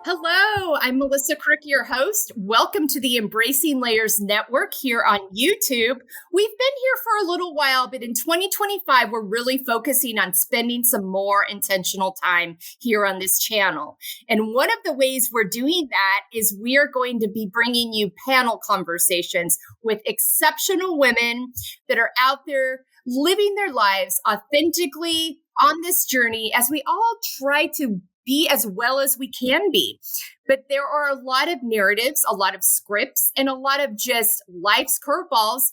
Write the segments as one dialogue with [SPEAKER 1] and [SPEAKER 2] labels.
[SPEAKER 1] Hello, I'm Melissa Crook, your host. Welcome to the Embracing Layers Network here on YouTube. We've been here for a little while, but in 2025, we're really focusing on spending some more intentional time here on this channel. And one of the ways we're doing that is we are going to be bringing you panel conversations with exceptional women that are out there living their lives authentically on this journey as we all try to be as well as we can be. But there are a lot of narratives, a lot of scripts, and a lot of just life's curveballs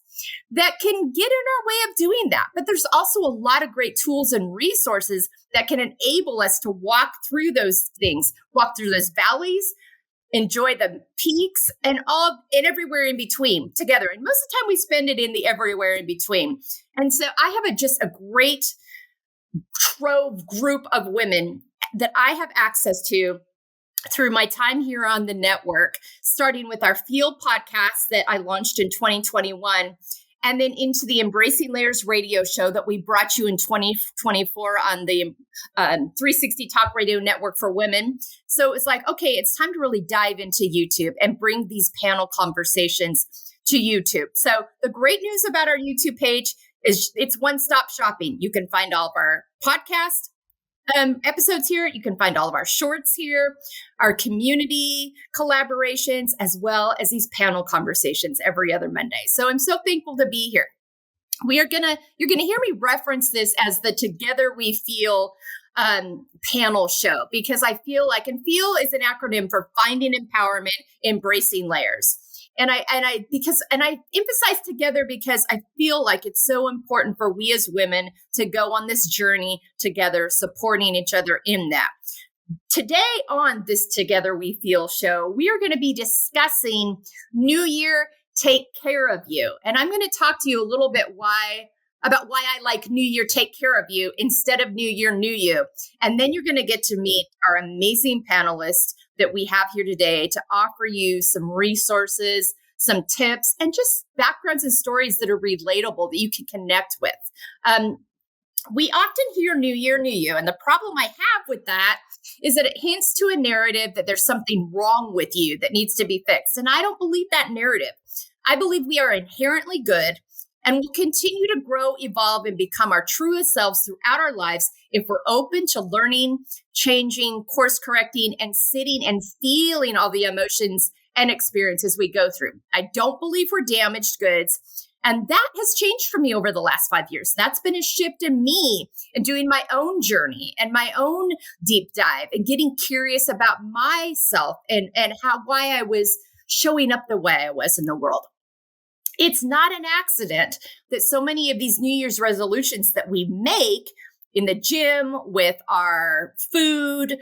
[SPEAKER 1] that can get in our way of doing that. But there's also a lot of great tools and resources that can enable us to walk through those things, walk through those valleys, enjoy the peaks and everywhere in between together. And most of the time we spend it in the everywhere in between. And so I have just a great trove group of women that I have access to through my time here on the network, starting with our F.E.E.L podcast that I launched in 2021, and then into the Embracing Layers radio show that we brought you in 2024 on the 360 Talk Radio Network for Women. So it's like, okay, it's time to really dive into YouTube and bring these panel conversations to YouTube. So the great news about our YouTube page is it's one-stop shopping. You can find all of our podcasts, episodes here. You can find all of our shorts here, our community collaborations, as well as these panel conversations every other Monday. So I'm so thankful to be here. You're going to hear me reference this as the Together We Feel panel show, because I feel like, and FEEL is an acronym for Finding Empowerment, Embracing Layers. And I emphasize together because I feel like it's so important for we as women to go on this journey together, supporting each other in that. Today on this Together We Feel show, we are going to be discussing New Year, Take Care of You. And I'm going to talk to you a little bit about why I like New Year, Take Care of You instead of New Year, New You. And then you're going to get to meet our amazing panelists that we have here today to offer you some resources, some tips, and just backgrounds and stories that are relatable that you can connect with. We often hear New Year, New You. And the problem I have with that is that it hints to a narrative that there's something wrong with you that needs to be fixed. And I don't believe that narrative. I believe we are inherently good and will continue to grow, evolve, and become our truest selves throughout our lives if we're open to learning, changing, course correcting, and sitting and feeling all the emotions and experiences we go through. I don't believe we're damaged goods. And that has changed for me over the last 5 years. That's been a shift in me and doing my own journey and my own deep dive and getting curious about myself and why I was showing up the way I was in the world. It's not an accident that so many of these New Year's resolutions that we make in the gym, with our food,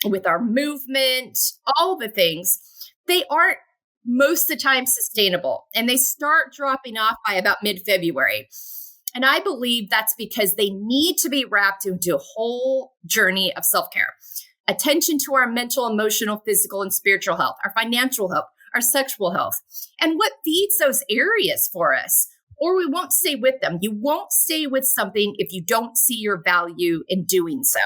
[SPEAKER 1] with our movement, all the things, they aren't most of the time sustainable. And they start dropping off by about mid-February. And I believe that's because they need to be wrapped into a whole journey of self-care. Attention to our mental, emotional, physical, and spiritual health, our financial health, our sexual health, and what feeds those areas for us, or we won't stay with them. You won't stay with something if you don't see your value in doing so.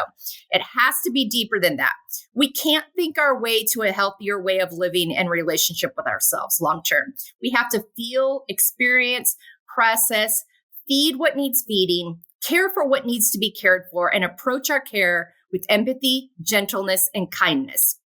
[SPEAKER 1] It has to be deeper than that. We can't think our way to a healthier way of living and relationship with ourselves long term. We have to feel, experience, process, feed what needs feeding, care for what needs to be cared for, and approach our care with empathy, gentleness, and kindness.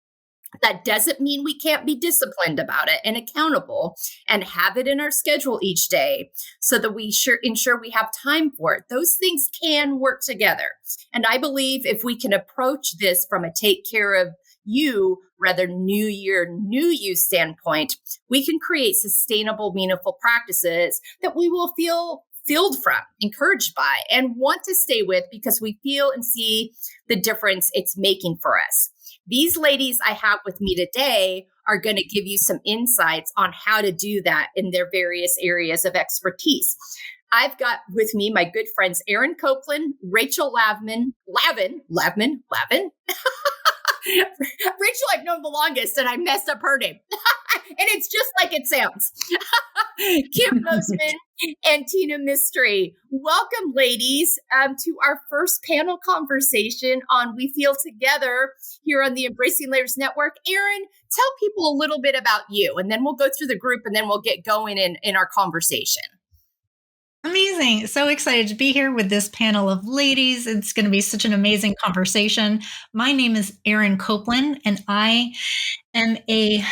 [SPEAKER 1] That doesn't mean we can't be disciplined about it and accountable and have it in our schedule each day so that we ensure we have time for it. Those things can work together. And I believe if we can approach this from a take care of you, rather New Year, New You standpoint, we can create sustainable, meaningful practices that we will feel filled from, encouraged by, and want to stay with because we feel and see the difference it's making for us. These ladies I have with me today are going to give you some insights on how to do that in their various areas of expertise. I've got with me my good friends, Erin Copeland, Rachel Lavin, Rachel, I've known the longest, and I messed up her name. And it's just like it sounds. Kim Mosman and Tina Mystery. Welcome, ladies, to our first panel conversation on We Feel Together here on the Embracing Layers Network. Erin, tell people a little bit about you, and then we'll go through the group, and then we'll get going in our conversation.
[SPEAKER 2] Amazing. So excited to be here with this panel of ladies. It's going to be such an amazing conversation. My name is Erin Copeland, and I am a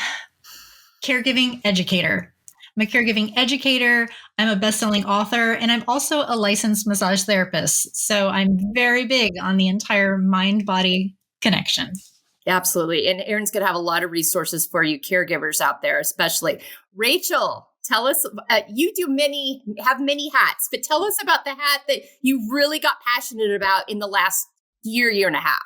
[SPEAKER 2] caregiving educator. I'm a caregiving educator. I'm a best-selling author, and I'm also a licensed massage therapist. So I'm very big on the entire mind-body connection.
[SPEAKER 1] Absolutely. And Erin's going to have a lot of resources for you caregivers out there, especially. Rachel, tell us, you have many hats, but tell us about the hat that you really got passionate about in the last year and a half.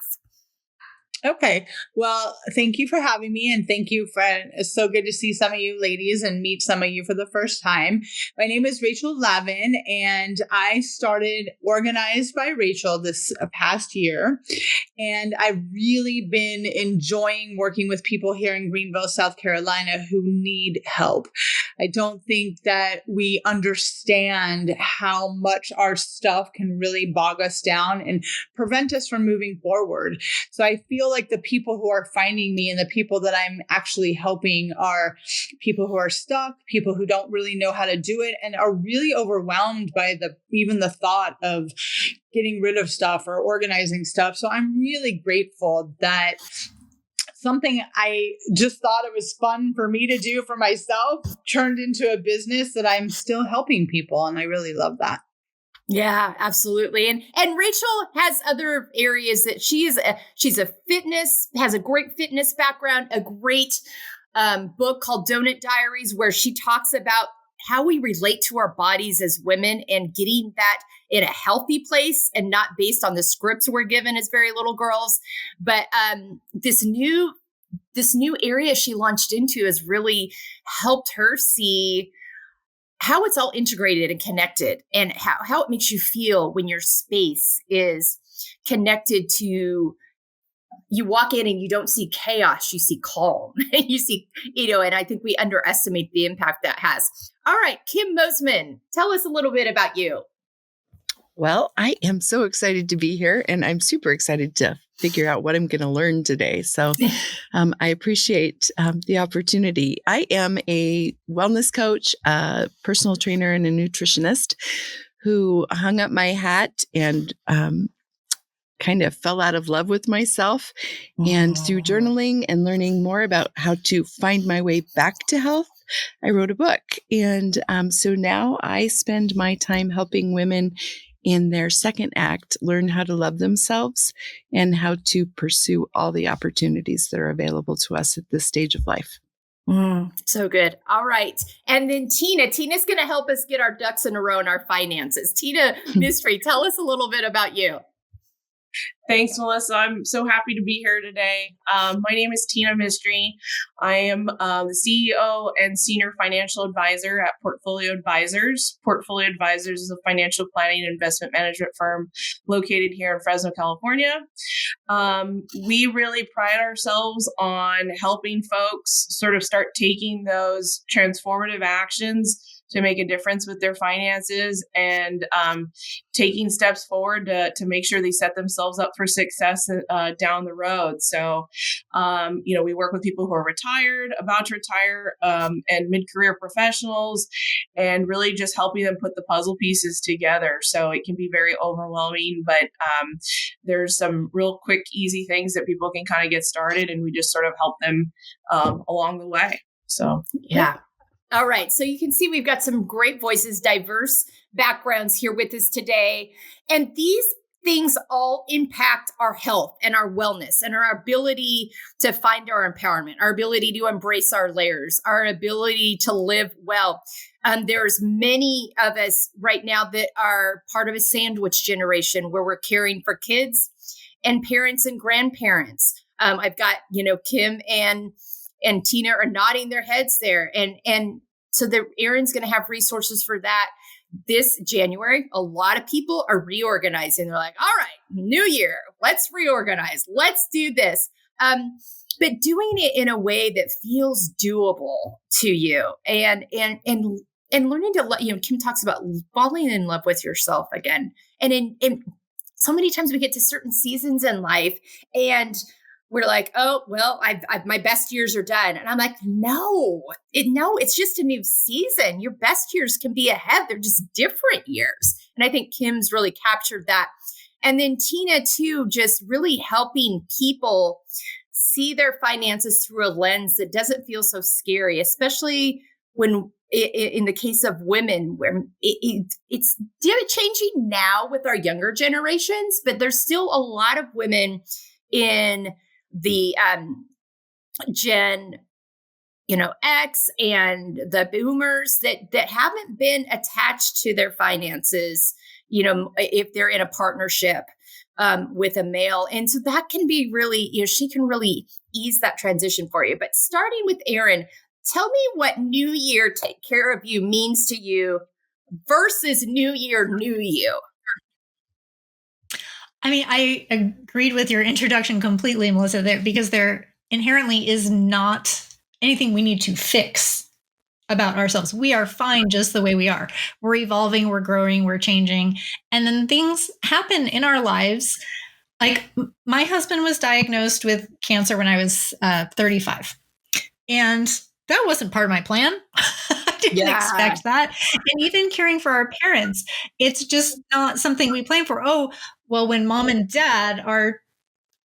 [SPEAKER 3] Okay. Well, thank you for having me. And thank you it's so good to see some of you ladies and meet some of you for the first time. My name is Rachel Lavin, and I started Organized by Rachel this past year. And I've really been enjoying working with people here in Greenville, South Carolina who need help. I don't think that we understand how much our stuff can really bog us down and prevent us from moving forward. So I feel like the people who are finding me and the people that I'm actually helping are people who are stuck, people who don't really know how to do it, and are really overwhelmed by even the thought of getting rid of stuff or organizing stuff. So I'm really grateful that something I just thought it was fun for me to do for myself turned into a business that I'm still helping people. And I really love that.
[SPEAKER 1] Yeah, absolutely. And Rachel has other areas that she's has a great fitness background, a great book called Donut Diaries, where she talks about how we relate to our bodies as women and getting that in a healthy place and not based on the scripts we're given as very little girls. But this new area she launched into has really helped her see how it's all integrated and connected, and how it makes you feel when your space is connected to, you walk in and you don't see chaos, you see calm. You see, and I think we underestimate the impact that has. All right, Kim Mosman, tell us a little bit about you.
[SPEAKER 4] Well, I am so excited to be here, and I'm super excited to figure out what I'm going to learn today. So I appreciate the opportunity. I am a wellness coach, a personal trainer, and a nutritionist who hung up my hat and kind of fell out of love with myself. And through journaling and learning more about how to find my way back to health, I wrote a book. And so now I spend my time helping women in their second act learn how to love themselves and how to pursue all the opportunities that are available to us at this stage of life.
[SPEAKER 1] So good. All right. And then Tina's going to help us get our ducks in a row in our finances. Tina Mystery, tell us a little bit about you.
[SPEAKER 5] Thanks, Melissa. I'm so happy to be here today. My name is Tina Mystery. I am the CEO and Senior Financial Advisor at Portfolio Advisors. Portfolio Advisors is a financial planning and investment management firm located here in Fresno, California. We really pride ourselves on helping folks sort of start taking those transformative actions to make a difference with their finances and taking steps forward to make sure they set themselves up for success down the road. So, we work with people who are retired, about to retire, and mid-career professionals, and really just helping them put the puzzle pieces together. So it can be very overwhelming, but there's some real quick, easy things that people can kind of get started, and we just sort of help them along the way. So,
[SPEAKER 1] yeah. All right. So you can see we've got some great voices, diverse backgrounds here with us today. And these things all impact our health and our wellness and our ability to find our empowerment, our ability to embrace our layers, our ability to live well. There's many of us right now that are part of a sandwich generation where we're caring for kids and parents and grandparents. I've got, Kim and Tina are nodding their heads there. And so Erin's going to have resources for that. This January, a lot of people are reorganizing. They're like, all right, new year, let's reorganize. Let's do this. but doing it in a way that feels doable to you, and learning to let, Kim talks about falling in love with yourself again. And in so many times we get to certain seasons in life and we're like, oh, well, I've my best years are done. And I'm like, no, it's just a new season. Your best years can be ahead. They're just different years. And I think Kim's really captured that. And then Tina too, just really helping people see their finances through a lens that doesn't feel so scary, especially when in the case of women, where it's changing now with our younger generations, but there's still a lot of women in the Gen, X and the boomers that haven't been attached to their finances, if they're in a partnership with a male. And so that can be really, she can really ease that transition for you. But starting with Erin, tell me what New Year Take Care of You means to you versus New Year New You.
[SPEAKER 2] I mean, I agreed with your introduction completely, Melissa, there, because there inherently is not anything we need to fix about ourselves. We are fine just the way we are. We're evolving, we're growing, we're changing. And then things happen in our lives. Like my husband was diagnosed with cancer when I was 35. And that wasn't part of my plan. I didn't expect that. And even caring for our parents, it's just not something we plan for. Oh, well, when mom and dad are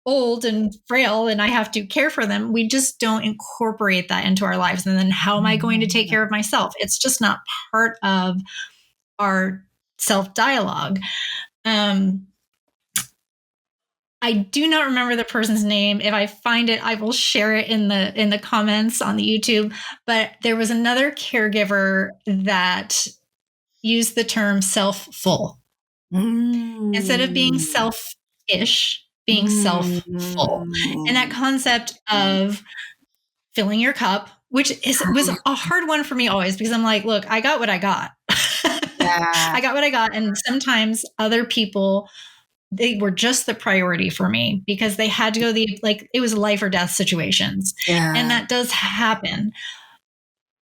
[SPEAKER 2] old and frail and I have to care for them, we just don't incorporate that into our lives. And then how am I going to take care of myself? It's just not part of our self-dialogue. I do not remember the person's name. If I find it, I will share it in the comments on the YouTube. But there was another caregiver that used the term self-full. Instead of being selfish, being self-full. And that concept of filling your cup, which was a hard one for me always, because I'm like, look, I got what I got. I got what I got. And sometimes other people, they were just the priority for me because they had to go it was life or death situations. And that does happen.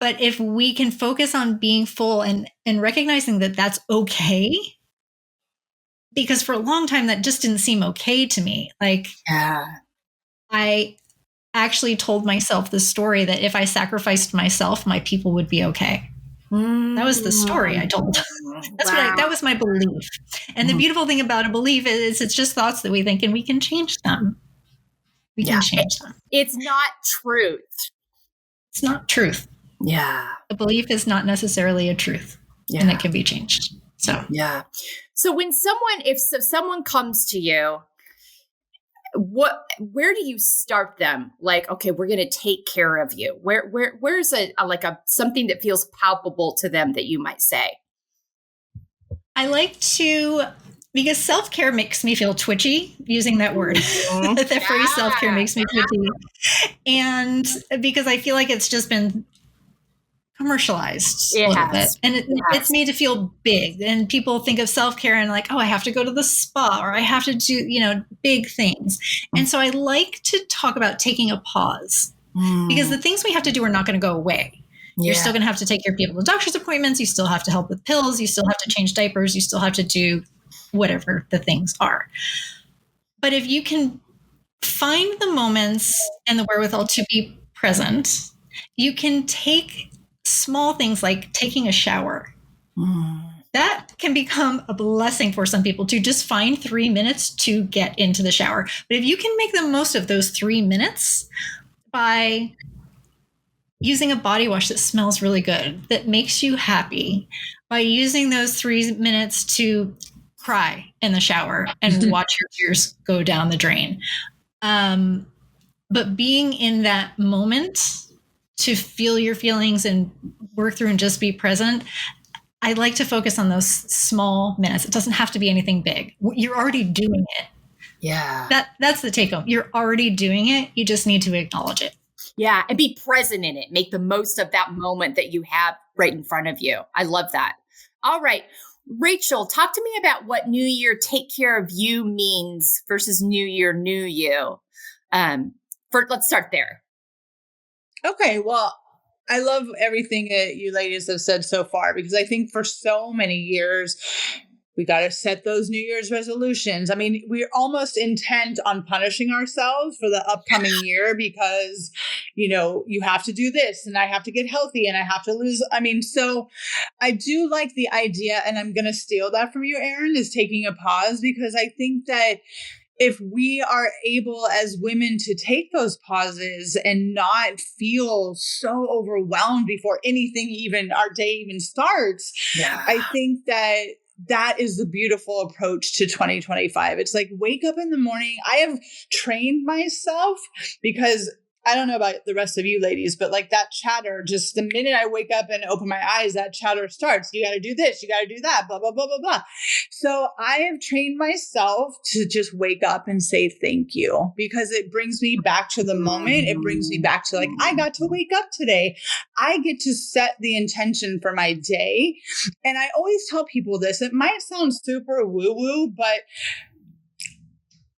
[SPEAKER 2] But if we can focus on being full and recognizing that that's okay, because for a long time that just didn't seem okay to me. I actually told myself the story that if I sacrificed myself, my people would be okay. That was the story I told. That was my belief. And the beautiful thing about a belief is it's just thoughts that we think, and we can change them. We can change them.
[SPEAKER 1] It's not truth.
[SPEAKER 2] It's not truth.
[SPEAKER 1] Yeah.
[SPEAKER 2] A belief is not necessarily a truth, and it can be changed. So,
[SPEAKER 1] So if someone comes to you, where do you start them? Like, okay, we're going to take care of you. Where's something that feels palpable to them that you might say?
[SPEAKER 2] I like to, because self-care makes me feel twitchy, using that word. The phrase self-care makes me twitchy. And because I feel like it's just been commercialized a little bit. And it's made to feel big. And people think of self-care and like, oh, I have to go to the spa or I have to do, big things. And so I like to talk about taking a pause because the things we have to do are not going to go away. You're still going to have to take your people to doctor's appointments. You still have to help with pills. You still have to change diapers. You still have to do whatever the things are. But if you can find the moments and the wherewithal to be present, you can take small things like taking a shower. That can become a blessing for some people to just find 3 minutes to get into the shower. But if you can make the most of those 3 minutes by using a body wash that smells really good, that makes you happy, by using those 3 minutes to cry in the shower and watch your tears go down the drain. But being in that moment to feel your feelings and work through and just be present, I like to focus on those small minutes. It doesn't have to be anything big. You're already doing it.
[SPEAKER 1] Yeah.
[SPEAKER 2] That's the take home. You're already doing it. You just need to acknowledge it.
[SPEAKER 1] Yeah. And be present in it. Make the most of that moment that you have right in front of you. I love that. All right. Rachel, talk to me about what New Year Take Care of You means versus New Year New You. Let's start there.
[SPEAKER 3] Okay. Well, I love everything that you ladies have said so far, because I think for so many years, we got to set those New Year's resolutions. I mean, we're almost intent on punishing ourselves for the upcoming year because, you have to do this and I have to get healthy and I have to lose. I mean, so I do like the idea, and I'm going to steal that from you, Erin, is taking a pause, because I think that if we are able as women to take those pauses and not feel so overwhelmed before anything, even our day even starts, I think that is the beautiful approach to 2025. It's like, wake up in the morning. I have trained myself, because I don't know about the rest of you ladies, but like that chatter, just the minute I wake up and open my eyes, that chatter starts. You got to do this, you got to do that, blah, blah, blah, blah, blah. So I have trained myself to just wake up and say thank you, because it brings me back to the moment. It brings me back to like, I got to wake up today. I get to set the intention for my day. And I always tell people this, it might sound super woo-woo, but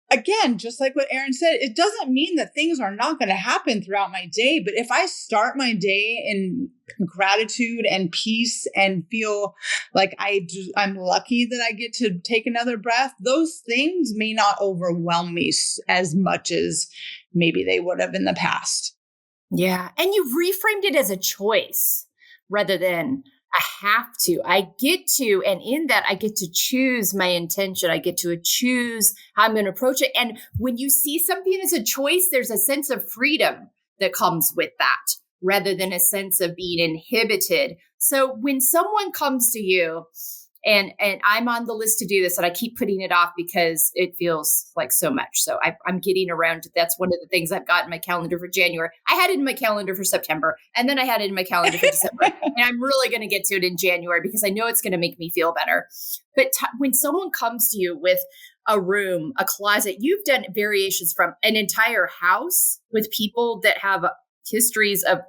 [SPEAKER 3] again, just like what Erin said, it doesn't mean that things are not going to happen throughout my day. But if I start my day in gratitude and peace and feel like I'm lucky that I get to take another breath, those things may not overwhelm me as much as maybe they would have in the past.
[SPEAKER 1] Yeah. And you reframed it as a choice rather than I have to. I get to, and in that, I get to choose my intention. I get to choose how I'm going to approach it. And when you see something as a choice, there's a sense of freedom that comes with that, rather than a sense of being inhibited. So when someone comes to you, and I'm on the list to do this, and I keep putting it off because it feels like so much. So I'm getting around to, that's one of the things I've got in my calendar for January. I had it in my calendar for September, and then I had it in my calendar for December. And I'm really going to get to it in January because I know it's going to make me feel better. But when someone comes to you with a room, a closet, you've done variations from an entire house with people that have histories of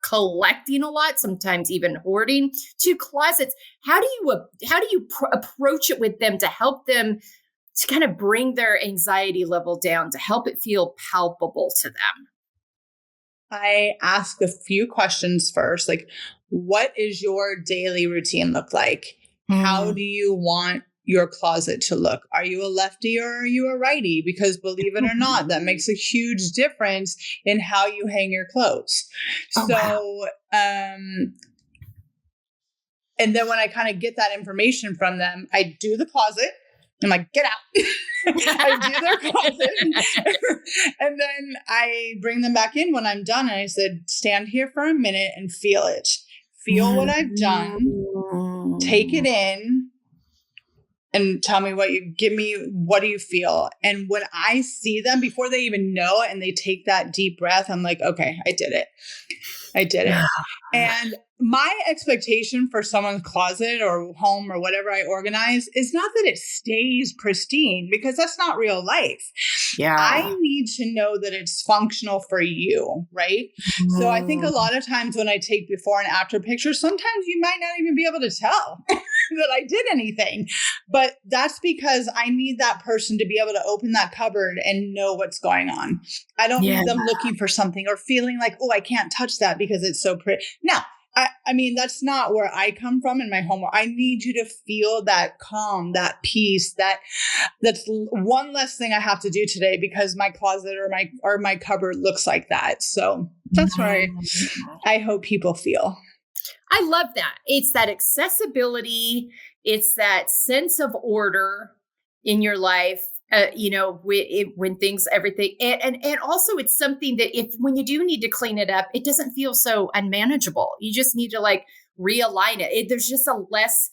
[SPEAKER 1] collecting a lot, sometimes even hoarding, to closets. How do you approach it with them to help them to kind of bring their anxiety level down, to help it feel palpable to them?
[SPEAKER 3] I ask a few questions first, like, what is your daily routine look like? How do you want your closet to look? Are you a lefty or are you a righty? Because believe it or not, that makes a huge difference in how you hang your clothes. Wow. And then when I kind of get that information from them, I do the closet. I'm like, get out. I do their closet. And then I bring them back in when I'm done. And I said, stand here for a minute and feel it. Feel what I've done. Take it in. And tell me what do you feel? And when I see them before they even know it and they take that deep breath, I'm like, okay, I did it. And my expectation for someone's closet or home or whatever I organize is not that it stays pristine, because that's not real life. Yeah. I need to know that it's functional for you, right? So I think a lot of times when I take before and after pictures, sometimes you might not even be able to tell that I did anything. But that's because I need that person to be able to open that cupboard and know what's going on. I don't need them looking for something or feeling like, oh, I can't touch that because it's so pretty. No. I mean, that's not where I come from in my home. I need you to feel that calm, that peace, that's one less thing I have to do today because my closet or my cupboard looks like that. So that's where I hope people feel.
[SPEAKER 1] I love that. It's that accessibility. It's that sense of order in your life. When things, everything, and also it's something that when you do need to clean it up, it doesn't feel so unmanageable. You just need to realign it. There's just a less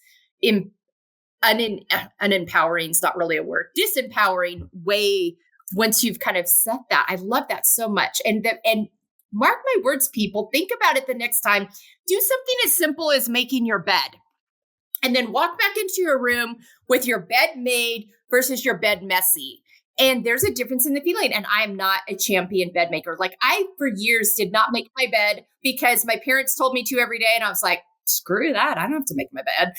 [SPEAKER 1] unempowering, it's not really a word, disempowering way once you've kind of set that. I love that so much. And mark my words, people, think about it the next time. Do something as simple as making your bed. And then walk back into your room with your bed made versus your bed messy. And there's a difference in the feeling. And I'm not a champion bed maker. I, for years, did not make my bed because my parents told me to every day. And I was like, screw that. I don't have to make my bed.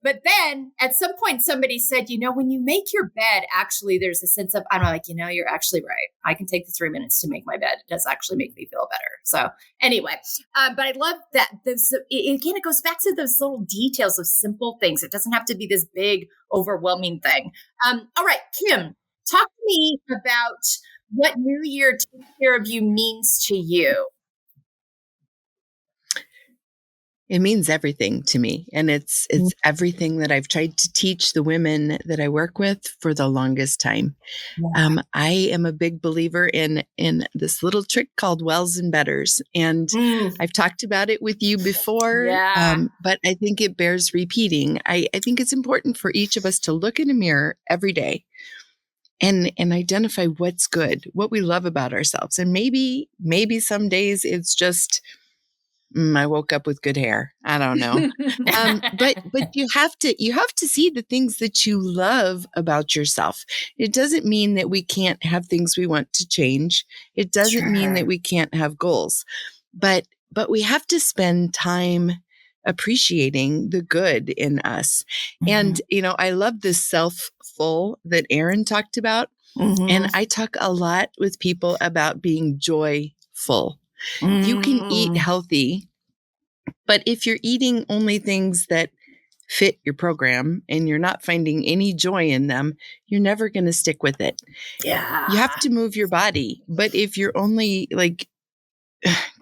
[SPEAKER 1] But then at some point, somebody said, when you make your bed, actually, there's a sense of, I'm like, you're actually right. I can take the 3 minutes to make my bed. It does actually make me feel better. So anyway, but I love that. Again, it goes back to those little details of simple things. It doesn't have to be this big, overwhelming thing. All right, Kim, talk to me about what New Year Take Care of You means to you.
[SPEAKER 4] It means everything to me. And it's everything that I've tried to teach the women that I work with for the longest time.
[SPEAKER 1] Yeah.
[SPEAKER 4] I am a big believer in this little trick called wells and betters. And I've talked about it with you before, but I think it bears repeating. I think it's important for each of us to look in a mirror every day and identify what's good, what we love about ourselves. And maybe some days it's just, I woke up with good hair. I don't know. But you have to see the things that you love about yourself. It doesn't mean that we can't have things we want to change. It doesn't mean that we can't have goals, but we have to spend time appreciating the good in us. And, I love this self-full that Erin talked about. And I talk a lot with people about being joyful. You can eat healthy, but if you're eating only things that fit your program and you're not finding any joy in them, you're never going to stick with it.
[SPEAKER 1] Yeah.
[SPEAKER 4] You have to move your body. But if you're only like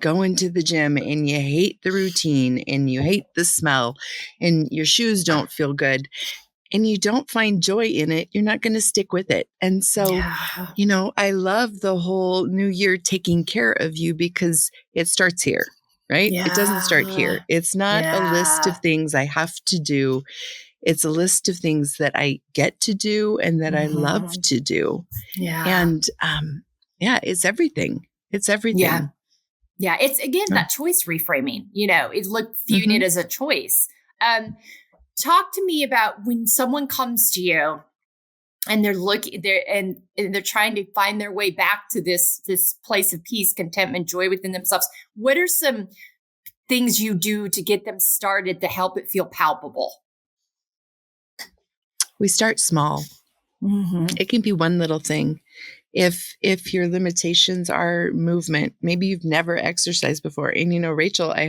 [SPEAKER 4] going to the gym and you hate the routine and you hate the smell and your shoes don't feel good and you don't find joy in it, you're not going to stick with it. And so, I love the whole New Year taking care of you because it starts here, right?
[SPEAKER 1] Yeah.
[SPEAKER 4] It doesn't start here. It's not a list of things I have to do. It's a list of things that I get to do and that I love to do.
[SPEAKER 1] Yeah.
[SPEAKER 4] And it's everything. It's everything.
[SPEAKER 1] Yeah. Yeah. It's again, that choice reframing, it's like viewing it as a choice. Talk to me about when someone comes to you and they're looking there and they're trying to find their way back to this place of peace, contentment, joy within themselves. What are some things you do to get them started to help it feel palpable?
[SPEAKER 4] We start small. It can be one little thing. If your limitations are movement, maybe you've never exercised before. And, Rachel, I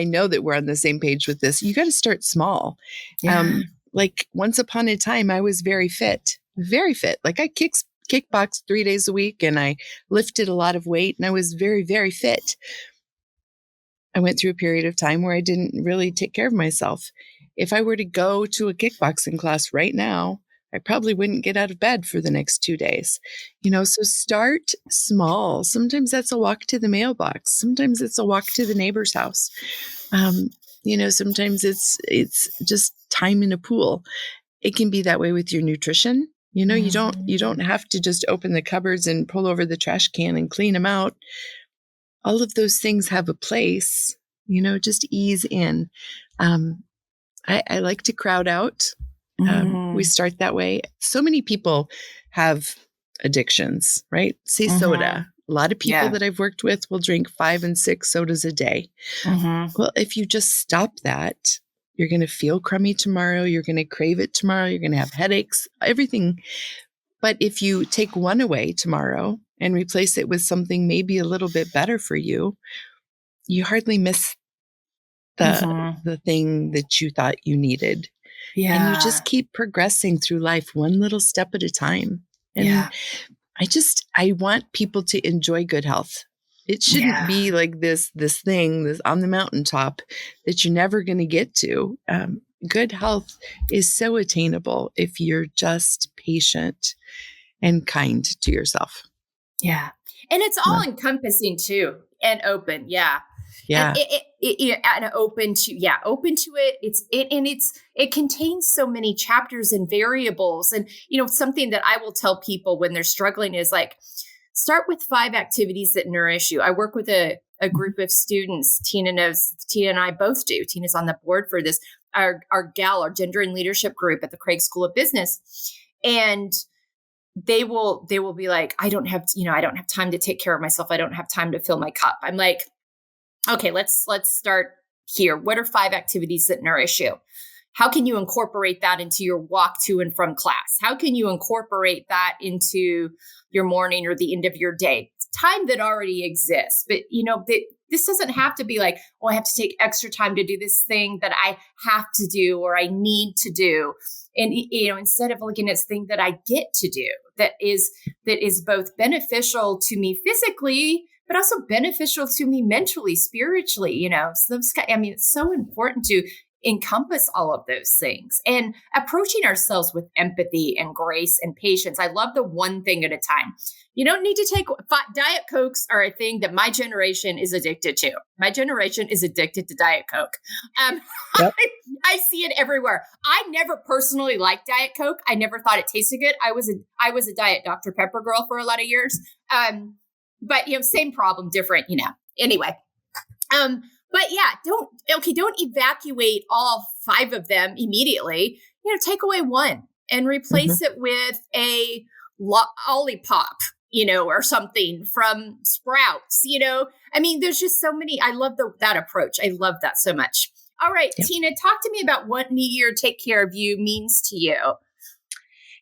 [SPEAKER 4] know that we're on the same page with this. You got to start small.
[SPEAKER 1] Yeah.
[SPEAKER 4] Like once upon a time, I was very fit. Like I kickboxed 3 days a week and I lifted a lot of weight and I was very, very fit. I went through a period of time where I didn't really take care of myself. If I were to go to a kickboxing class right now, I probably wouldn't get out of bed for the next 2 days. So start small. Sometimes that's a walk to the mailbox. Sometimes it's a walk to the neighbor's house. Sometimes it's just time in a pool. It can be that way with your nutrition. You don't have to just open the cupboards and pull over the trash can and clean them out. All of those things have a place, just ease in. I like to crowd out. We start that way. So many people have addictions, right? Say soda. A lot of people that I've worked with will drink 5 and 6 sodas a day. Well, if you just stop that, you're going to feel crummy tomorrow. You're going to crave it tomorrow. You're going to have headaches, everything. But if you take one away tomorrow and replace it with something maybe a little bit better for you, you hardly miss the thing that you thought you needed. Yeah. And you just keep progressing through life one little step at a time. And I want people to enjoy good health. It shouldn't be like this thing on the mountaintop that you're never going to get to. Good health is so attainable if you're just patient and kind to yourself.
[SPEAKER 1] Yeah. And it's all encompassing too and open. Yeah.
[SPEAKER 4] Yeah.
[SPEAKER 1] And open to it. It contains so many chapters and variables. And, something that I will tell people when they're struggling is like, start with 5 activities that nourish you. I work with a group of students. Tina and I both do. Tina's on the board for this, our gender and leadership group at the Craig School of Business. And they will be like, I don't have time to take care of myself. I don't have time to fill my cup. I'm like, okay, let's start here. What are 5 activities that nourish you? how can you incorporate that into your walk to and from class? How can you incorporate that into your morning or the end of your day? Time that already exists. But, this doesn't have to be like, oh, I have to take extra time to do this thing that I have to do or I need to do. And, instead of looking at this thing that I get to do, that is both beneficial to me physically, but also beneficial to me mentally, spiritually, so it's so important to encompass all of those things and approaching ourselves with empathy and grace and patience. I love the one thing at a time. You don't need to take Diet Cokes are a thing that my generation is addicted to. My generation is addicted to Diet Coke. Yep. I see it everywhere. I never personally liked Diet Coke. I never thought it tasted good. I was a Diet Dr. Pepper girl for a lot of years. But same problem, different, Anyway. But yeah, don't evacuate all 5 of them immediately. Take away one and replace it with a Olipop, or something from Sprouts, there's just so many. I love that approach. I love that so much. All right, yep. Tina, talk to me about what New Year Take Care of You means to you.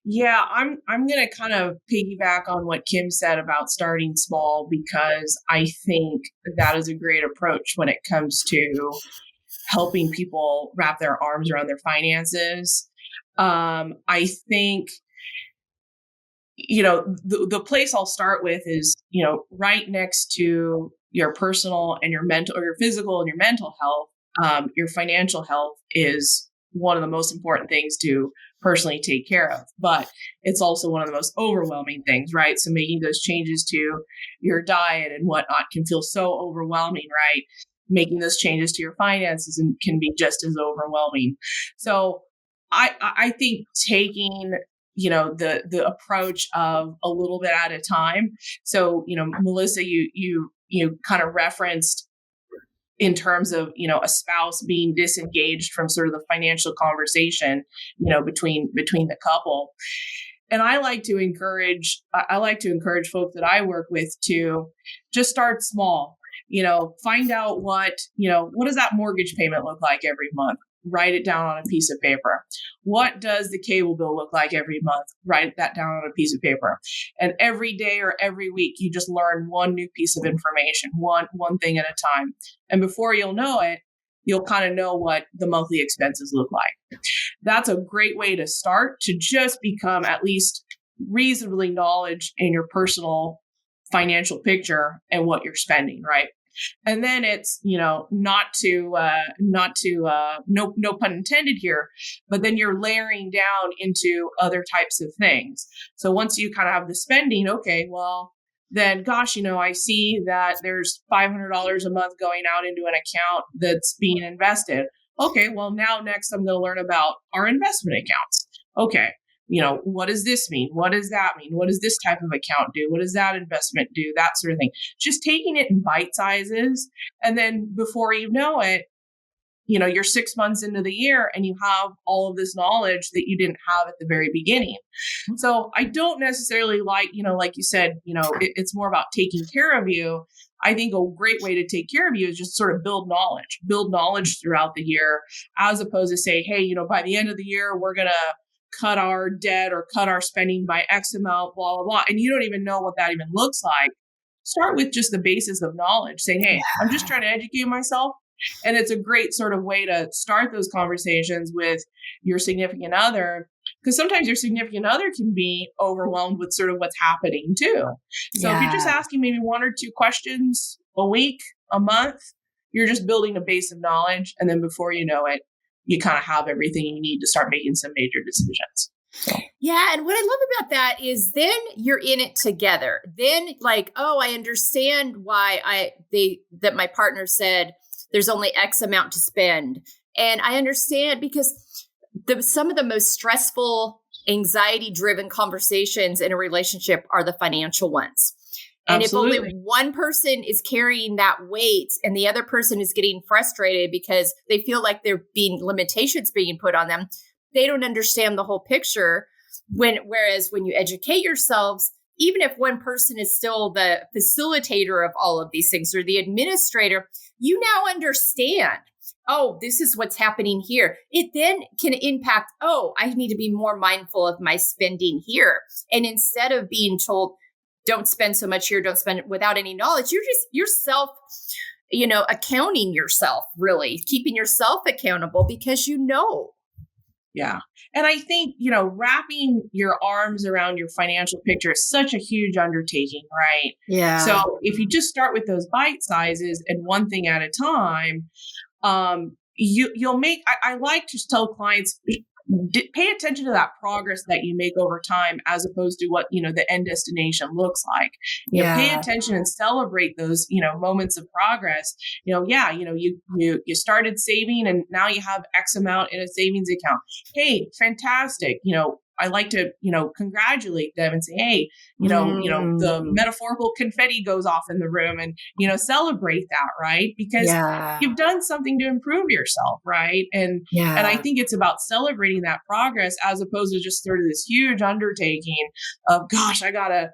[SPEAKER 5] Yeah, I'm going to kind of piggyback on what Kim said about starting small, because I think that is a great approach when it comes to helping people wrap their arms around their finances. I think, the place I'll start with is, right next to your personal and your mental, or your physical and your mental health, your financial health is one of the most important things to personally take care of, but it's also one of the most overwhelming things, right? So making those changes to your diet and whatnot can feel so overwhelming, right? Making those changes to your finances can be just as overwhelming. So I think taking, the approach of a little bit at a time. So, Melissa, you kind of referenced in terms of, a spouse being disengaged from sort of the financial conversation, between the couple. And I like to encourage folks that I work with to just start small, find out what does that mortgage payment look like every month? Write it down on a piece of paper. What does the cable bill look like every month? Write that down on a piece of paper. And every day or every week, you just learn one new piece of information, one thing at a time. And before you'll know it, you'll kind of know what the monthly expenses look like. That's a great way to start, to just become at least reasonably knowledge in your personal financial picture and what you're spending, right? And then it's, no pun intended here, but then you're layering down into other types of things. So once you kind of have the spending, okay, well, then gosh, I see that there's $500 a month going out into an account that's being invested. Okay, well, now next I'm going to learn about our investment accounts. Okay. What does this mean? What does that mean? What does this type of account do? What does that investment do? That sort of thing. Just taking it in bite sizes. And then before you know it, you're 6 months into the year and you have all of this knowledge that you didn't have at the very beginning. So I don't necessarily like you said, it's more about taking care of you. I think a great way to take care of you is just sort of build knowledge throughout the year, as opposed to say, hey, by the end of the year, we're going to cut our debt or cut our spending by X amount, blah, blah, blah. And you don't even know what that even looks like. Start with just the basis of knowledge, saying, hey, I'm just trying to educate myself. And it's a great sort of way to start those conversations with your significant other, because sometimes your significant other can be overwhelmed with sort of what's happening too. So if you're just asking maybe 1 or 2 questions a week, a month, you're just building a base of knowledge. And then before you know it, you kind of have everything you need to start making some major decisions. So.
[SPEAKER 1] Yeah. And what I love about that is then you're in it together. Then like, oh, I understand why that my partner said there's only X amount to spend. And I understand because some of the most stressful, anxiety-driven conversations in a relationship are the financial ones. And Absolutely. If only one person is carrying that weight and the other person is getting frustrated because they feel like there being limitations being put on them, they don't understand the whole picture. Whereas when you educate yourselves, even if one person is still the facilitator of all of these things or the administrator, you now understand oh, this is what's happening here. It then can impact, oh, I need to be more mindful of my spending here. And instead of being told, don't spend so much here, don't spend it without any knowledge, you're self, accounting yourself, really keeping yourself accountable because you know.
[SPEAKER 5] Yeah. And I think, wrapping your arms around your financial picture is such a huge undertaking, right?
[SPEAKER 1] Yeah.
[SPEAKER 5] So if you just start with those bite sizes and one thing at a time, you'll make, I like to tell clients, pay attention to that progress that you make over time, as opposed to what, the end destination looks like. Pay attention and celebrate those, moments of progress. You started saving and now you have X amount in a savings account. Hey, fantastic. I like to, congratulate them and say, hey, the metaphorical confetti goes off in the room and, celebrate that, right? Because you've done something to improve yourself, right? And I think it's about celebrating that progress as opposed to just sort of this huge undertaking of, gosh, I gotta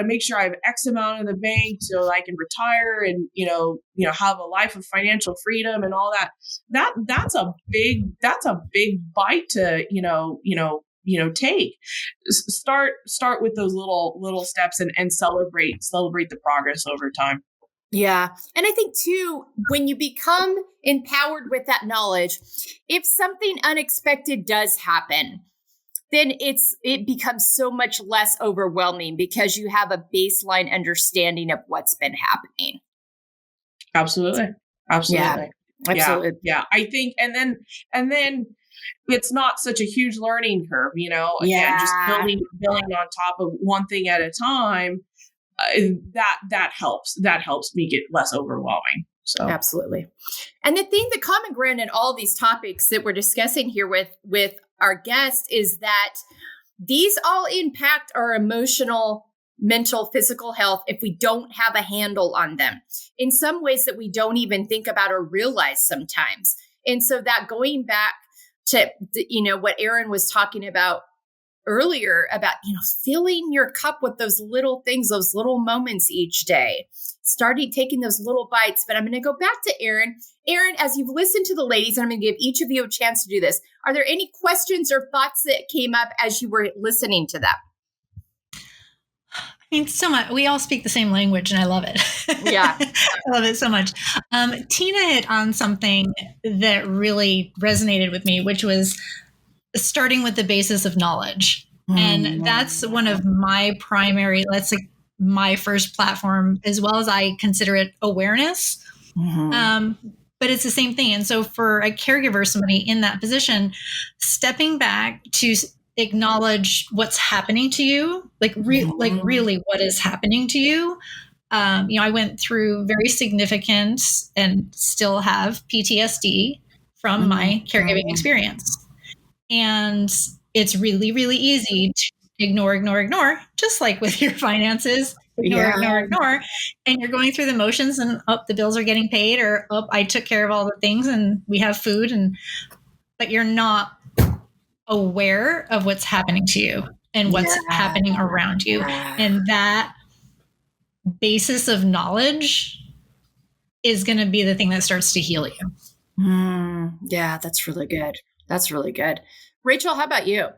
[SPEAKER 5] make sure I have X amount in the bank so I can retire and, have a life of financial freedom and all that. That's a big bite to, take. Start with those little steps and celebrate the progress over time.
[SPEAKER 1] Yeah. And I think too, when you become empowered with that knowledge, if something unexpected does happen, then it becomes so much less overwhelming because you have a baseline understanding of what's been happening.
[SPEAKER 5] Absolutely.
[SPEAKER 1] Yeah. Absolutely.
[SPEAKER 5] Yeah. I think, and then it's not such a huge learning curve, again, just building on top of one thing at a time. That helps make it less overwhelming. So
[SPEAKER 1] absolutely. And the common ground in all these topics that we're discussing here with our guests is that these all impact our emotional, mental, physical health if we don't have a handle on them in some ways that we don't even think about or realize sometimes. And so that going back to, what Erin was talking about earlier about, filling your cup with those little things, those little moments each day, starting taking those little bites. But I'm going to go back to Erin. Erin, as you've listened to the ladies, and I'm going to give each of you a chance to do this. Are there any questions or thoughts that came up as you were listening to them?
[SPEAKER 2] I mean, so much. We all speak the same language, and I love it.
[SPEAKER 1] Yeah.
[SPEAKER 2] I love it so much. Tina hit on something that really resonated with me, which was starting with the basis of knowledge. And that's one of my primary, my first platform, as well as I consider it awareness. But it's the same thing. And so for a caregiver, somebody in that position, stepping back to acknowledge what's happening to you, really what is happening to you. I went through very significant and still have PTSD from my caregiving experience. And it's really, really easy to ignore, just like with your finances, ignore. And you're going through the motions and, the bills are getting paid, or, I took care of all the things and we have food, but you're not aware of what's happening to you and what's happening around you. And that basis of knowledge is going to be the thing that starts to heal you.
[SPEAKER 1] Yeah, that's really good. That's really good. Rachel, how about you?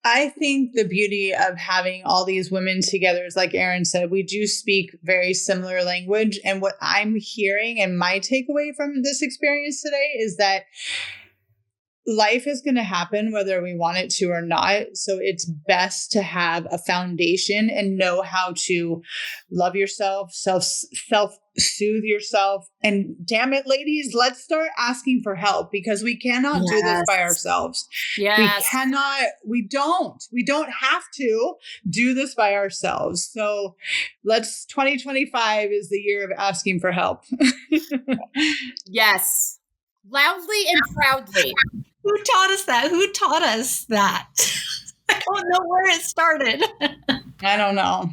[SPEAKER 3] I think the beauty of having all these women together is, like Erin said, we do speak very similar language. And what I'm hearing and my takeaway from this experience today is that life is going to happen whether we want it to or not. So it's best to have a foundation and know how to love yourself, self-soothe yourself. And damn it, ladies, let's start asking for help, because we cannot do this by ourselves.
[SPEAKER 1] Yes.
[SPEAKER 3] We don't have to do this by ourselves. So 2025 is the year of asking for help.
[SPEAKER 1] Yes. Loudly and proudly.
[SPEAKER 2] Who taught us that? I don't know where it started.
[SPEAKER 3] I don't know.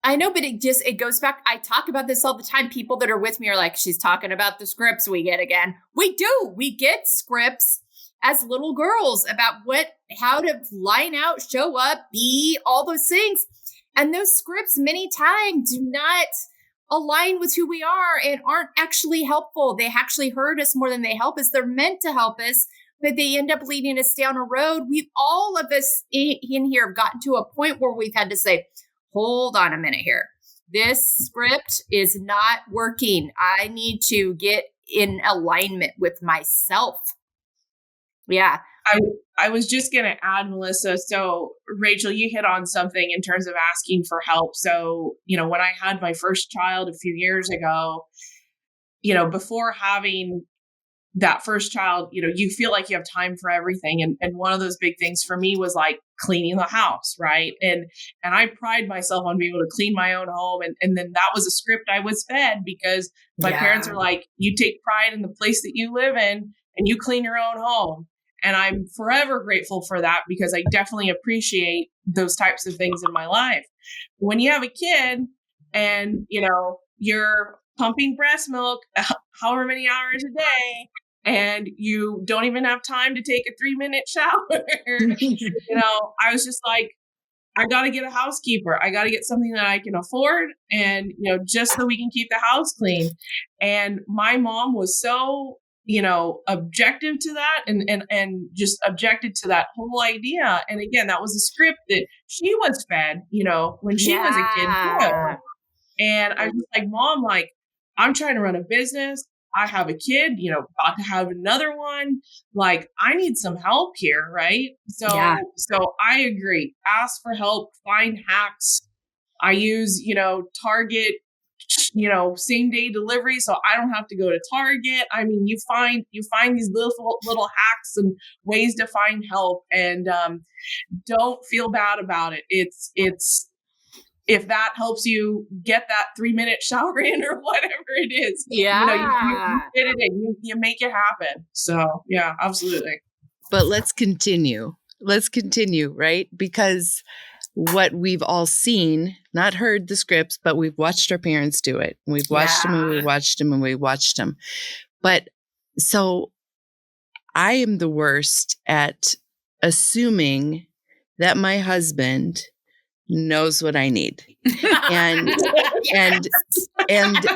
[SPEAKER 1] I know, but it goes back. I talk about this all the time. People that are with me are like, she's talking about the scripts we get again. We do. We get scripts as little girls about how to line out, show up, be, all those things. And those scripts many times do not align with who we are and aren't actually helpful. They actually hurt us more than they help us. They're meant to help us, but they end up leading us down a road. All of us in here have gotten to a point where we've had to say, hold on a minute here. This script is not working. I need to get in alignment with myself. Yeah.
[SPEAKER 5] I was just going to add, Melissa. So, Rachel, you hit on something in terms of asking for help. So, when I had my first child a few years ago, before having that first child, you feel like you have time for everything. And one of those big things for me was like cleaning the house. Right. And I pride myself on being able to clean my own home. And then that was a script I was fed because my parents are like, you take pride in the place that you live in and you clean your own home. And I'm forever grateful for that because I definitely appreciate those types of things in my life. When you have a kid and, you're pumping breast milk however many hours a day, and you don't even have time to take a 3-minute shower, I was just like, I got to get a housekeeper. I got to get something that I can afford and, just so we can keep the house clean. And my mom was so objective to that and just objected to that whole idea. And again, that was a script that she was fed, when she was a kid too. And I was like, Mom, I'm trying to run a business. I have a kid, about to have another one. Like, I need some help here. Right. So I agree. Ask for help, find hacks. I use, Target, same day delivery. So I don't have to go to Target. I mean, you find these little hacks and ways to find help, and don't feel bad about it. It's if that helps you get that 3-minute shower in or whatever it is, you fit it in, you make it happen. So yeah, absolutely.
[SPEAKER 4] But let's continue, right? Because what we've all seen, not heard the scripts, but we've watched our parents do it. We've watched them and we watched them and we watched them. But so I am the worst at assuming that my husband knows what I need. And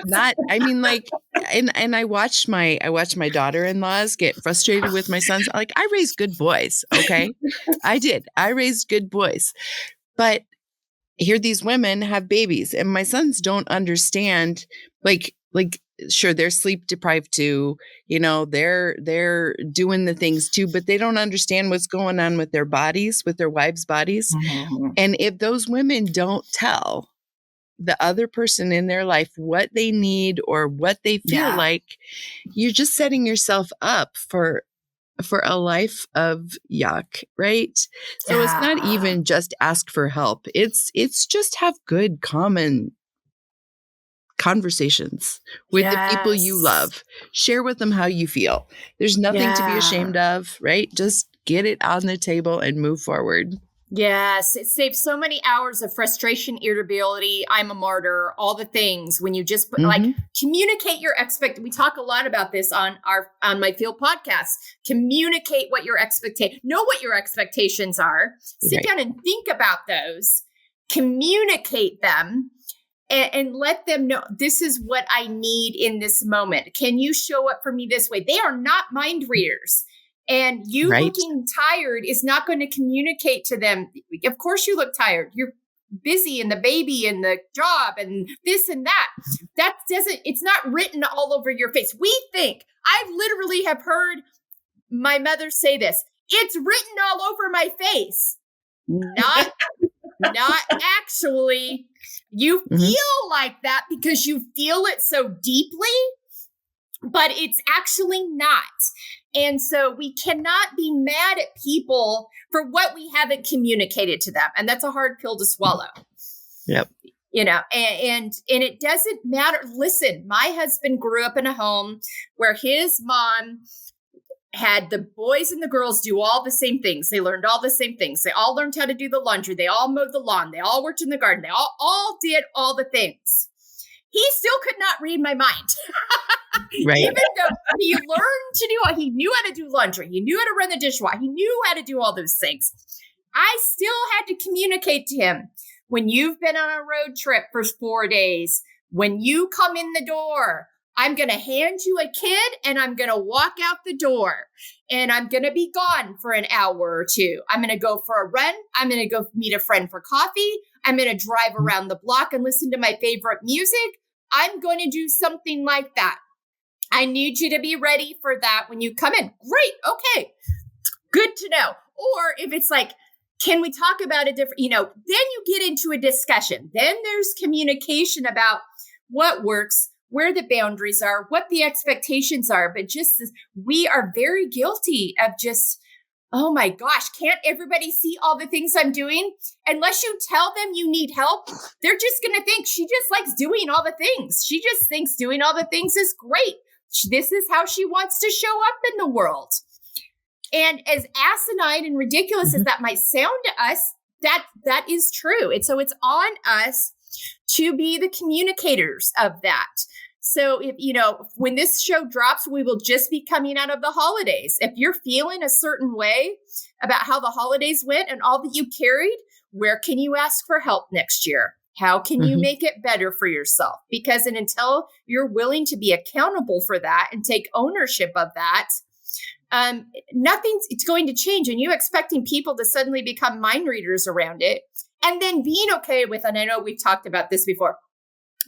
[SPEAKER 4] not, I mean, like, and I watched my daughter-in-laws get frustrated with my sons. Like, I raised good boys. Okay. I did. I raised good boys. But here these women have babies and my sons don't understand, like, sure, they're sleep deprived too. They're doing the things too, but they don't understand what's going on with their bodies, with their wives' bodies. Mm-hmm. And if those women don't tell the other person in their life what they need or what they feel like, you're just setting yourself up for a life of yuck, right? So it's not even just ask for help. It's just have good common conversations with the people you love. Share with them how you feel. There's nothing to be ashamed of, right? Just get it on the table and move forward.
[SPEAKER 1] Yes, it saves so many hours of frustration, irritability. I'm a martyr, all the things when you just put, communicate your We talk a lot about this on my F.E.E.L podcast. Communicate what your know what your expectations are. Sit down and think about those. Communicate them. And let them know, this is what I need in this moment. Can you show up for me this way? They are not mind readers. And you looking tired is not going to communicate to them. Of course you look tired. You're busy and the baby and the job and this and that. It's not written all over your face. I literally have heard my mother say this. It's written all over my face. Not actually. You feel like that because you feel it so deeply, but it's actually not. And so we cannot be mad at people for what we haven't communicated to them. And that's a hard pill to swallow.
[SPEAKER 4] Yep.
[SPEAKER 1] And it doesn't matter. Listen, my husband grew up in a home where his mom had the boys and the girls do all the same things. They learned all the same things. They all learned how to do the laundry. They all mowed the lawn. They all worked in the garden. They all did all the things. He still could not read my mind. Right. Even though he learned to do he knew how to do laundry. He knew how to run the dishwasher. He knew how to do all those things. I still had to communicate to him, when you've been on a road trip for 4 days, when you come in the door, I'm going to hand you a kid and I'm going to walk out the door and I'm going to be gone for an hour or two. I'm going to go for a run. I'm going to go meet a friend for coffee. I'm going to drive around the block and listen to my favorite music. I'm going to do something like that. I need you to be ready for that when you come in. Great. Okay. Good to know. Or if it's like, can we talk about a different, then you get into a discussion. Then there's communication about what works, where the boundaries are, what the expectations are. But just we are very guilty of just, oh my gosh, can't everybody see all the things I'm doing? Unless you tell them you need help, they're just going to think she just likes doing all the things. She just thinks doing all the things is great. This is how she wants to show up in the world. And as asinine and ridiculous as that might sound to us, that is true. And so it's on us to be the communicators of that. So if, when this show drops, we will just be coming out of the holidays. If you're feeling a certain way about how the holidays went and all that you carried, where can you ask for help next year? How can you make it better for yourself? Because until you're willing to be accountable for that and take ownership of that, it's going to change. And you expecting people to suddenly become mind readers around it and then being okay with, and I know we've talked about this before,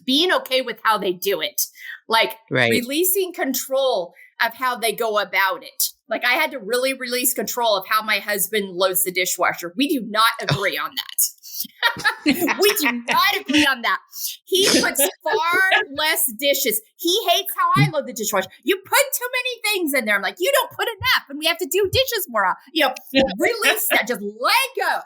[SPEAKER 1] being okay with how they do it, like releasing control of how they go about it. Like I had to really release control of how my husband loads the dishwasher. We do not agree on that. We do not agree on that. He puts far less dishes. He hates how I load the dishwasher. You put too many things in there. I'm like, you don't put enough and we have to do dishes more. Release that. Just let it go.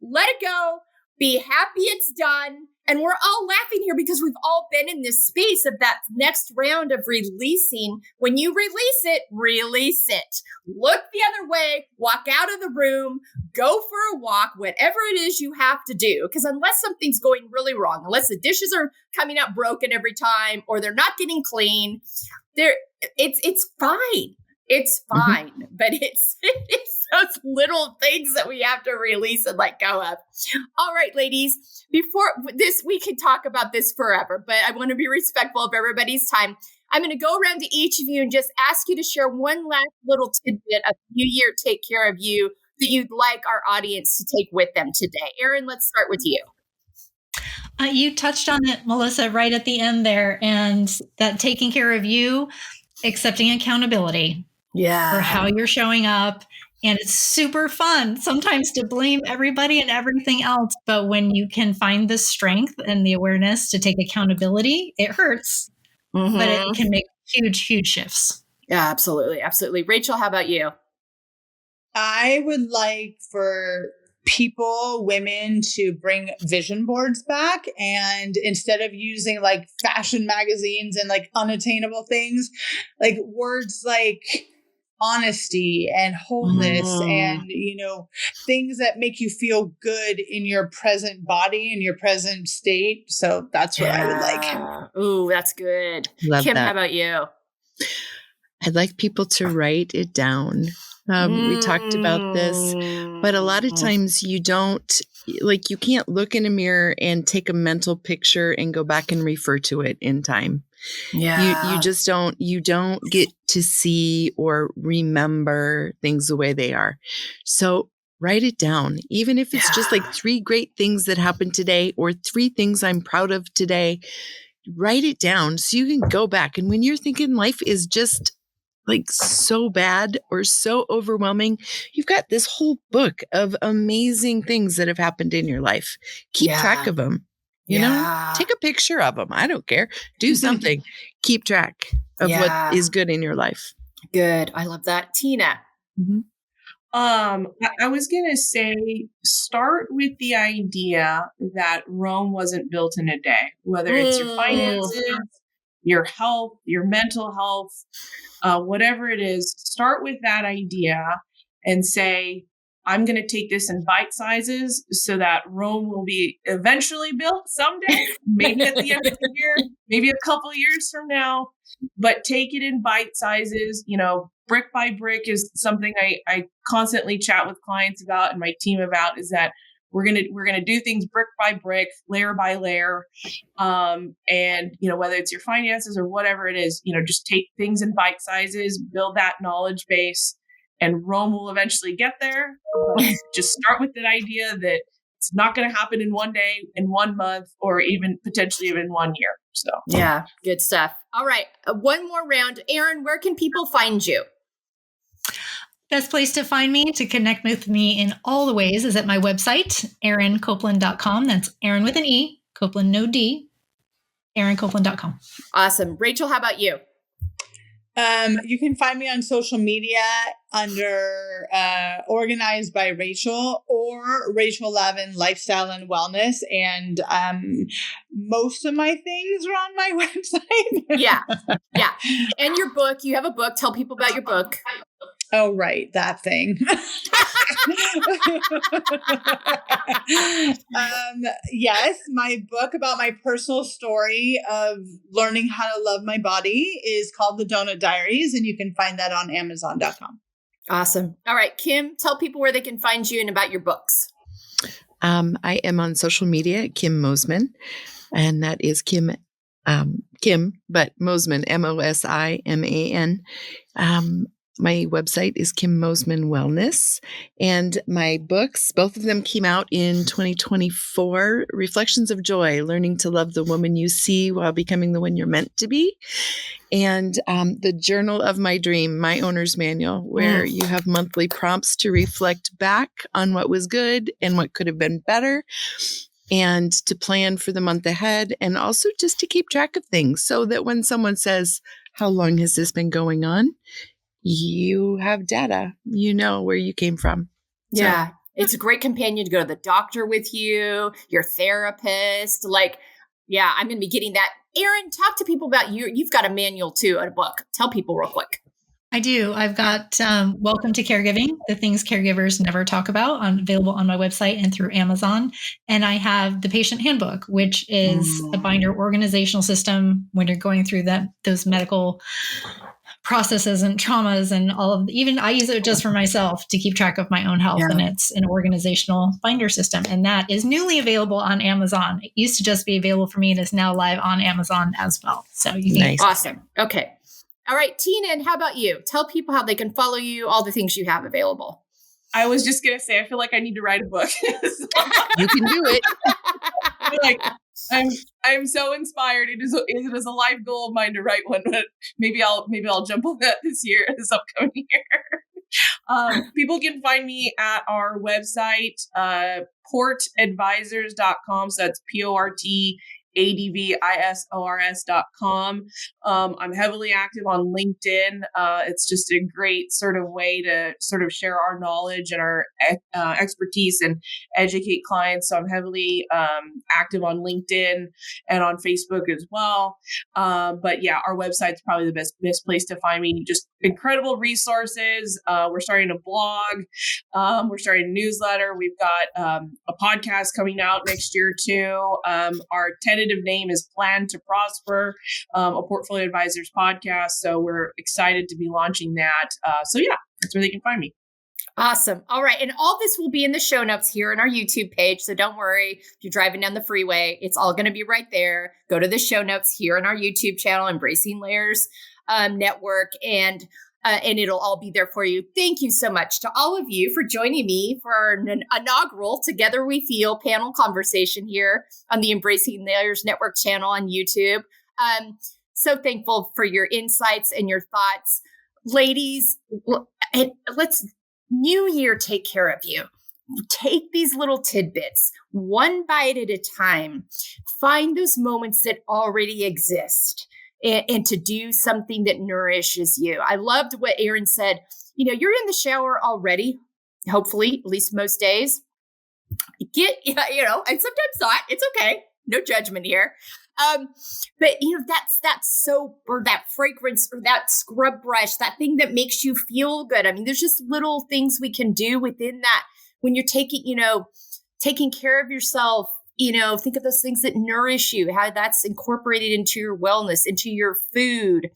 [SPEAKER 1] Let it go. Be happy it's done. And we're all laughing here because we've all been in this space of that next round of releasing. When you release it, release it. Look the other way, walk out of the room, go for a walk, whatever it is you have to do. Because unless something's going really wrong, unless the dishes are coming out broken every time or they're not getting clean, it's fine. It's fine. But it's those little things that we have to release and let go of. All right, ladies, before this, we could talk about this forever, but I want to be respectful of everybody's time. I'm going to go around to each of you and just ask you to share one last little tidbit of New Year Take Care of You that you'd like our audience to take with them today. Erin, let's start with you.
[SPEAKER 2] You touched on it, Melissa, right at the end there, and that taking care of you, accepting accountability for how you're showing up. And it's super fun sometimes to blame everybody and everything else. But when you can find the strength and the awareness to take accountability, it hurts, but it can make huge, huge shifts.
[SPEAKER 1] Yeah, absolutely. Absolutely. Rachel, how about you?
[SPEAKER 3] I would like for women to bring vision boards back. And instead of using like fashion magazines and like unattainable things, like words like honesty and wholeness and, things that make you feel good in your present body, in your present state. So that's what I would like.
[SPEAKER 1] Ooh, that's good.
[SPEAKER 4] Love
[SPEAKER 1] Kim,
[SPEAKER 4] that.
[SPEAKER 1] how about you?
[SPEAKER 4] I'd like people to write it down. We talked about this, but a lot of times you can't look in a mirror and take a mental picture and go back and refer to it in time. Yeah. You just don't get to see or remember things the way they are. So write it down, even if it's just like 3 great things that happened today or 3 things I'm proud of today. Write it down so you can go back. And when you're thinking life is just like so bad or so overwhelming, you've got this whole book of amazing things that have happened in your life. Keep track of them. You know, take a picture of them. I don't care. Do something. Keep track of what is good in your life.
[SPEAKER 1] Good. I love that. Tina.
[SPEAKER 5] I was going to say, start with the idea that Rome wasn't built in a day, whether it's your finances, your health, your mental health, whatever it is, start with that idea and say, I'm going to take this in bite sizes so that Rome will be eventually built someday, maybe at the end of the year, maybe a couple years from now, but take it in bite sizes. Brick by brick is something I constantly chat with clients about and my team about, is that we're gonna do things brick by brick, layer by layer, and whether it's your finances or whatever it is, just take things in bite sizes, build that knowledge base, and Rome will eventually get there. Just start with that idea that it's not going to happen in one day, in 1 month, or even potentially even 1 year. So
[SPEAKER 1] yeah, good stuff. All right, one more round. Erin, where can people find you?
[SPEAKER 2] Best place to find me, to connect with me in all the ways, is at my website, erincopeland.com. That's Erin with an E, Copeland no D, erincopeland.com.
[SPEAKER 1] Awesome. Rachel, how about you?
[SPEAKER 3] You can find me on social media under Organized by Rachel or Rachel Lavin Lifestyle and Wellness. And most of my things are on my website.
[SPEAKER 1] Yeah. And your book, you have a book. Tell people about your book.
[SPEAKER 3] Oh, right. That thing. Yes, my book about my personal story of learning how to love my body is called The Donut Diaries, and you can find that on Amazon.com.
[SPEAKER 1] Awesome. All right, Kim, tell people where they can find you and about your books.
[SPEAKER 4] I am on social media at Kim Mosman, and that is Kim, but Mosman, Mosiman. My website is Kim Mosman Wellness, and my books, both of them came out in 2024, Reflections of Joy, Learning to Love the Woman You See While Becoming the One You're Meant to Be, and The Journal of My Dream, My Owner's Manual, where you have monthly prompts to reflect back on what was good and what could have been better, and to plan for the month ahead, and also just to keep track of things so that when someone says, how long has this been going on? You have data, where you came from.
[SPEAKER 1] Yeah. It's a great companion to go to the doctor with you, your therapist. I'm going to be getting that. Erin, talk to people about you. You've got a manual too, a book. Tell people real quick.
[SPEAKER 2] I do. I've got Welcome to Caregiving, the things caregivers never talk about, available on my website and through Amazon. And I have the Patient Handbook, which is a binder organizational system when you're going through those medical processes and traumas and all of even I use it just for myself to keep track of my own health. And it's an organizational binder system. And that is newly available on Amazon. It used to just be available for me and is now live on Amazon as well. So you can
[SPEAKER 1] Awesome. Okay. All right, Tina, and how about you? Tell people how they can follow you, all the things you have available.
[SPEAKER 5] I was just going to say, I feel like I need to write a book.
[SPEAKER 4] You can do it.
[SPEAKER 5] I'm so inspired. It is a life goal of mine to write one, but maybe I'll jump on that this upcoming year. People can find me at our website, portadvisors.com. So that's PORTADVISORS.com. I'm heavily active on LinkedIn. It's just a great sort of way to sort of share our knowledge and our expertise and educate clients. So I'm heavily active on LinkedIn and on Facebook as well. But yeah, our website's probably the best place to find me. Just incredible resources. We're starting a blog. We're starting a newsletter. We've got a podcast coming out next year too. Our tentative name is Plan to Prosper, a Portfolio Advisors podcast. So we're excited to be launching that. So yeah, that's where they can find me.
[SPEAKER 1] Awesome. All right. And all this will be in the show notes here on our YouTube page. So don't worry if you're driving down the freeway, it's all going to be right there. Go to the show notes here on our YouTube channel, Embracing Layers Network, and it'll all be there for you. Thank you so much to all of you for joining me for our inaugural Together We Feel panel conversation here on the Embracing Layers Network channel on YouTube. So thankful for your insights and your thoughts. Ladies, let's New Year take care of you. Take these little tidbits, one bite at a time. Find those moments that already exist. And to do something that nourishes you. I loved what Erin said. You're in the shower already, hopefully, at least most days. And sometimes not. It's okay. No judgment here. But that soap or that fragrance or that scrub brush, that thing that makes you feel good. I mean, there's just little things we can do within that when you're taking care of yourself. Think of those things that nourish you, how that's incorporated into your wellness, into your food.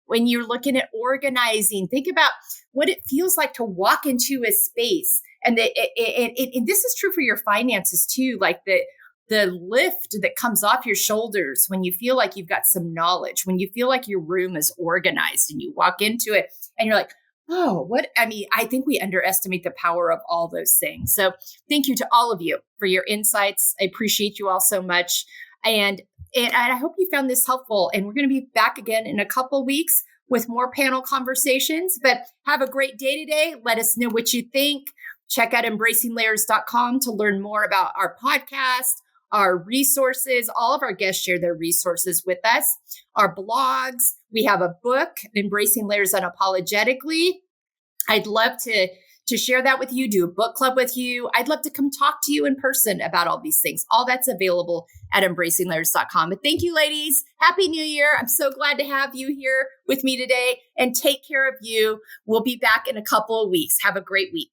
[SPEAKER 1] When you're looking at organizing, think about what it feels like to walk into a space And this is true for your finances too. Like the lift that comes off your shoulders when you feel like you've got some knowledge, when you feel like your room is organized and you walk into it and you're like, oh, I think we underestimate the power of all those things. So thank you to all of you for your insights. I appreciate you all so much. And I hope you found this helpful. And we're going to be back again in a couple of weeks with more panel conversations. But have a great day today. Let us know what you think. Check out embracinglayers.com to learn more about our podcast, our resources. All of our guests share their resources with us, our blogs. We have a book, Embracing Layers Unapologetically. I'd love to share that with you, do a book club with you. I'd love to come talk to you in person about all these things. All that's available at embracinglayers.com. But thank you, ladies. Happy New Year. I'm so glad to have you here with me today, and take care of you. We'll be back in a couple of weeks. Have a great week.